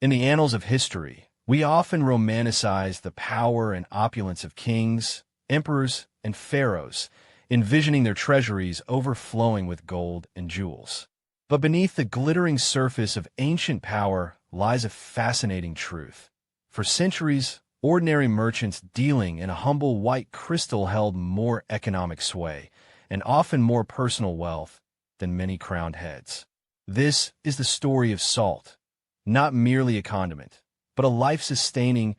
In the annals of history, we often romanticize the power and opulence of kings, emperors, and pharaohs, envisioning their treasuries overflowing with gold and jewels. But beneath the glittering surface of ancient power lies a fascinating truth. For centuries, ordinary merchants dealing in a humble white crystal held more economic sway, and often more personal wealth, than many crowned heads. This is the story of salt, not merely a condiment, but a life-sustaining,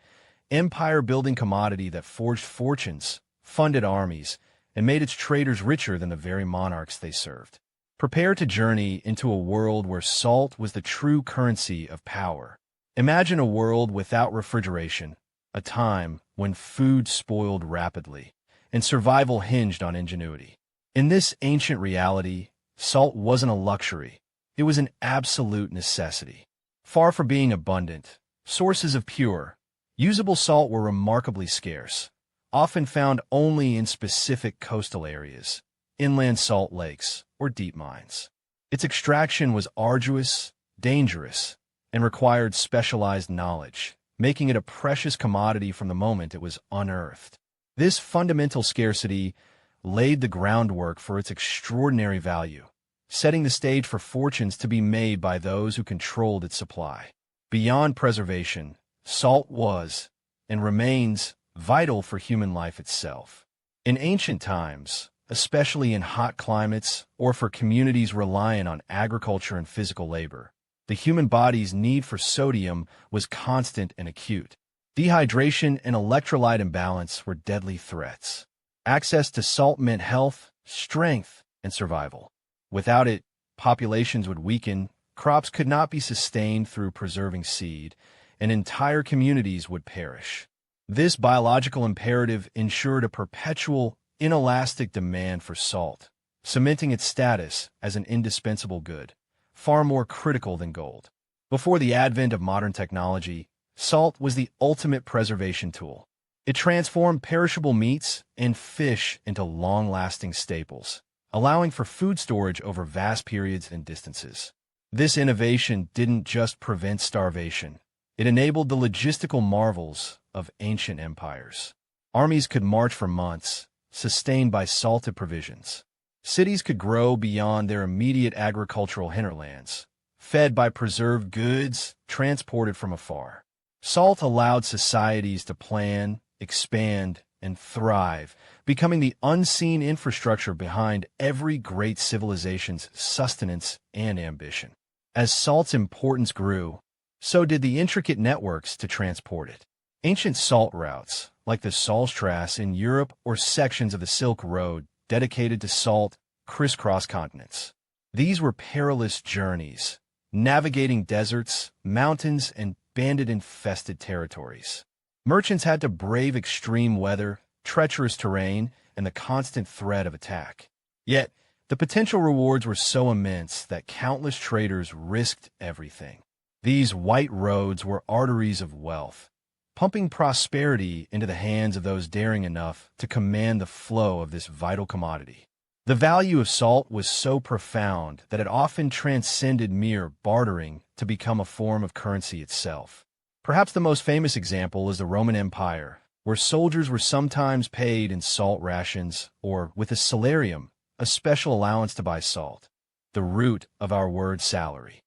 empire-building commodity that forged fortunes, funded armies, and made its traders richer than the very monarchs they served. Prepare to journey into a world where salt was the true currency of power. Imagine a world without refrigeration, a time when food spoiled rapidly, and survival hinged on ingenuity. In this ancient reality, salt wasn't a luxury. It was an absolute necessity. Far from being abundant, sources of pure, usable salt were remarkably scarce, often found only in specific coastal areas, inland salt lakes, or deep mines. Its extraction was arduous, dangerous, and required specialized knowledge, making it a precious commodity from the moment it was unearthed. This fundamental scarcity laid the groundwork for its extraordinary value, setting the stage for fortunes to be made by those who controlled its supply. Beyond preservation, salt was, and remains, vital for human life itself. In ancient times, especially in hot climates or for communities reliant on agriculture and physical labor, the human body's need for sodium was constant and acute. Dehydration and electrolyte imbalance were deadly threats. Access to salt meant health, strength, and survival. Without it, populations would weaken, crops could not be sustained through preserving seed, and entire communities would perish. This biological imperative ensured a perpetual, inelastic demand for salt, cementing its status as an indispensable good, far more critical than gold. Before the advent of modern technology, salt was the ultimate preservation tool. It transformed perishable meats and fish into long-lasting staples, allowing for food storage over vast periods and distances. This innovation didn't just prevent starvation. It enabled the logistical marvels of ancient empires. Armies could march for months, sustained by salted provisions. Cities could grow beyond their immediate agricultural hinterlands, fed by preserved goods transported from afar. Salt allowed societies to plan, expand, and thrive, becoming the unseen infrastructure behind every great civilization's sustenance and ambition. As salt's importance grew, so did the intricate networks to transport it. Ancient salt routes, like the Salzstrasse in Europe or sections of the Silk Road dedicated to salt, crisscross continents. These were perilous journeys, navigating deserts, mountains, and bandit-infested territories. Merchants had to brave extreme weather, treacherous terrain, and the constant threat of attack. Yet, the potential rewards were so immense that countless traders risked everything. These white roads were arteries of wealth, pumping prosperity into the hands of those daring enough to command the flow of this vital commodity. The value of salt was so profound that it often transcended mere bartering to become a form of currency itself. Perhaps the most famous example is the Roman Empire, where soldiers were sometimes paid in salt rations or with a salarium, a special allowance to buy salt, the root of our word salary.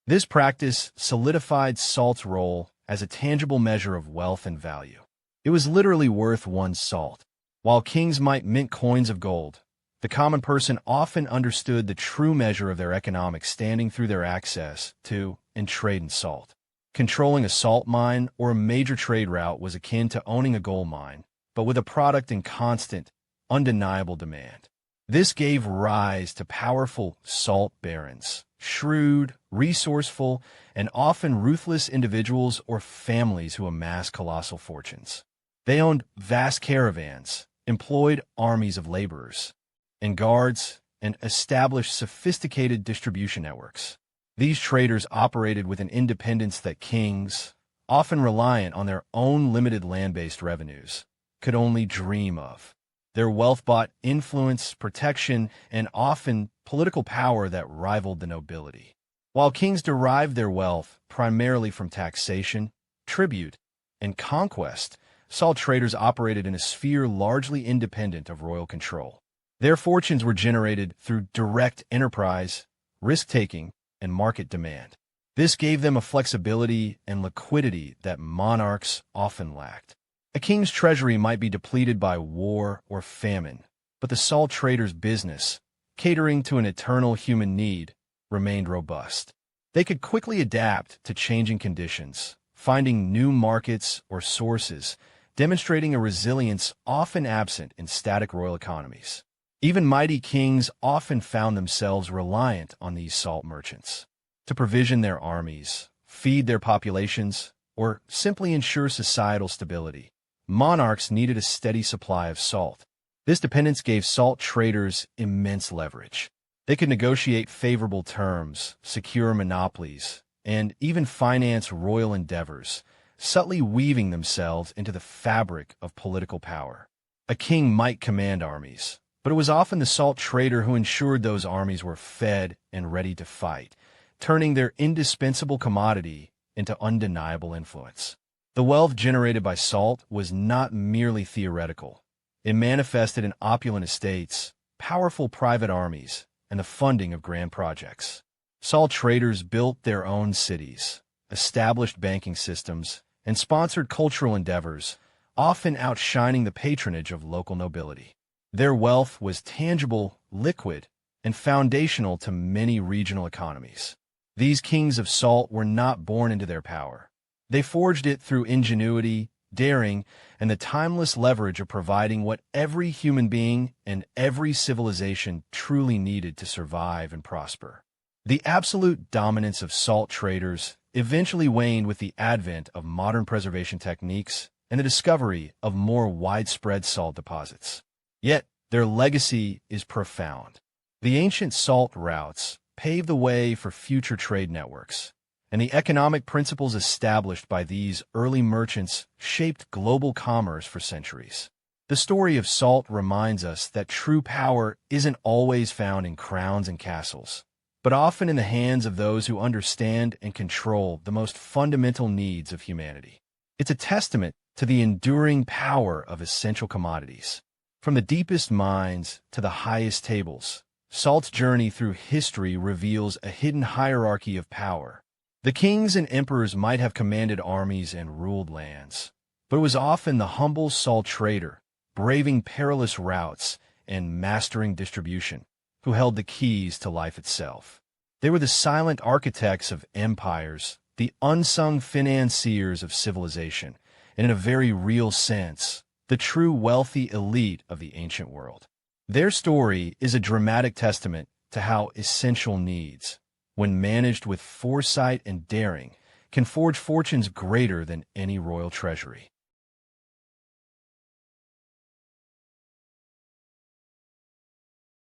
This practice solidified salt's role as a tangible measure of wealth and value. It was literally worth one salt. While kings might mint coins of gold, the common person often understood the true measure of their economic standing through their access to and trade in salt. Controlling a salt mine or a major trade route was akin to owning a gold mine, but with a product in constant, undeniable demand. This gave rise to powerful salt barons, shrewd, resourceful, and often ruthless individuals or families who amassed colossal fortunes. They owned vast caravans, employed armies of laborers and guards, and established sophisticated distribution networks. These traders operated with an independence that kings, often reliant on their own limited land-based revenues, could only dream of. Their wealth bought influence, protection, and often political power that rivaled the nobility. While kings derived their wealth primarily from taxation, tribute, and conquest, salt traders operated in a sphere largely independent of royal control. Their fortunes were generated through direct enterprise, risk-taking, and market demand. This gave them a flexibility and liquidity that monarchs often lacked. A king's treasury might be depleted by war or famine, but the salt trader's business, catering to an eternal human need, remained robust. They could quickly adapt to changing conditions, finding new markets or sources, demonstrating a resilience often absent in static royal economies. Even mighty kings often found themselves reliant on these salt merchants to provision their armies, feed their populations, or simply ensure societal stability. Monarchs needed a steady supply of salt. This dependence gave salt traders immense leverage. They could negotiate favorable terms, secure monopolies, and even finance royal endeavors, subtly weaving themselves into the fabric of political power. A king might command armies, but it was often the salt trader who ensured those armies were fed and ready to fight, turning their indispensable commodity into undeniable influence. The wealth generated by salt was not merely theoretical. It manifested in opulent estates, powerful private armies, and the funding of grand projects. Salt traders built their own cities, established banking systems, and sponsored cultural endeavors, often outshining the patronage of local nobility. Their wealth was tangible, liquid, and foundational to many regional economies. These kings of salt were not born into their power. They forged it through ingenuity, daring, and the timeless leverage of providing what every human being and every civilization truly needed to survive and prosper. The absolute dominance of salt traders eventually waned with the advent of modern preservation techniques and the discovery of more widespread salt deposits. Yet, their legacy is profound. The ancient salt routes paved the way for future trade networks, and the economic principles established by these early merchants shaped global commerce for centuries. The story of salt reminds us that true power isn't always found in crowns and castles, but often in the hands of those who understand and control the most fundamental needs of humanity. It's a testament to the enduring power of essential commodities. From the deepest mines to the highest tables, salt's journey through history reveals a hidden hierarchy of power. The kings and emperors might have commanded armies and ruled lands, but it was often the humble salt trader, braving perilous routes and mastering distribution, who held the keys to life itself. They were the silent architects of empires, the unsung financiers of civilization, and in a very real sense, the true wealthy elite of the ancient world. Their story is a dramatic testament to how essential needs, when managed with foresight and daring, can forge fortunes greater than any royal treasury.